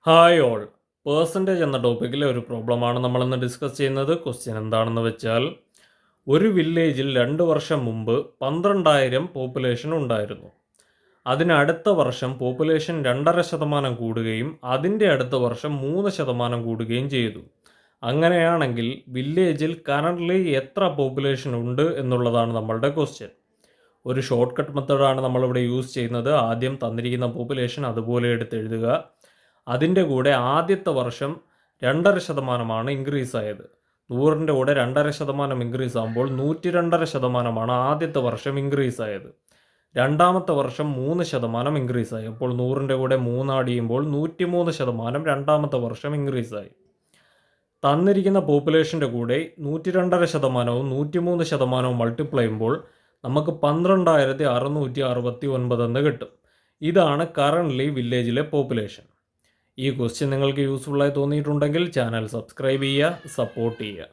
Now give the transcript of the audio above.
Hi all. Percentage എന്ന ടോപ്പിക്കിലെ ഒരു പ്രോബ്ലമാണ് നമ്മളിന്ന് ഡിസ്കസ് ചെയ്യുന്നത്. ക്വസ്റ്റ്യൻ എന്താണെന്ന് വെച്ചാൽ, ഒരു വില്ലേജിൽ 2 വർഷം മുമ്പ് 12,000 പോപ്പുലേഷൻ ഉണ്ടായിരുന്നു. അതിനടുത്ത വർഷം പോപ്പുലേഷൻ 2.5% കൂടുകയും അതിൻ്റെ അടുത്ത വർഷം 3% കൂടുകയും ചെയ്തു. അങ്ങനെയാണെങ്കിൽ വില്ലേജിൽ കറൻ്റ്ലി എത്ര പോപ്പുലേഷൻ ഉണ്ട് എന്നുള്ളതാണ് നമ്മളുടെ ക്വസ്റ്റ്യൻ. ഒരു ഷോർട്ട് കട്ട് മെത്തേഡാണ് നമ്മളിവിടെ യൂസ് ചെയ്യുന്നത്. ആദ്യം തന്നിരിക്കുന്ന പോപ്പുലേഷൻ അതുപോലെ എടുത്ത് എഴുതുക. അതിൻ്റെ കൂടെ ആദ്യത്തെ വർഷം 2.5% ഇൻക്രീസ് ആയത്. 100ൻ്റെ കൂടെ 2.5% ഇൻക്രീസ് ആകുമ്പോൾ 102.5% ആദ്യത്തെ വർഷം ഇൻക്രീസ് ആയത്. രണ്ടാമത്തെ വർഷം 3% ഇൻക്രീസ് ആയി. അപ്പോൾ 100ൻ്റെ കൂടെ 3 ആഡ് ചെയ്യുമ്പോൾ 103% രണ്ടാമത്തെ വർഷം ഇൻക്രീസ് ആയി. തന്നിരിക്കുന്ന പോപ്പുലേഷൻ്റെ കൂടെ 102.5%വും 103%വും മൾട്ടിപ്ലൈ ചെയ്യുമ്പോൾ നമുക്ക് 12,669 എന്ന് കിട്ടും. ഇതാണ് കറൻ്റ്ലി വില്ലേജിലെ പോപ്പുലേഷൻ. ഈ ക്വസ്റ്റ്യൻ നിങ്ങൾക്ക് യൂസ്ഫുള്ളായി തോന്നിയിട്ടുണ്ടെങ്കിൽ ചാനൽ സബ്സ്ക്രൈബ് ചെയ്യുക, സപ്പോർട്ട് ചെയ്യുക.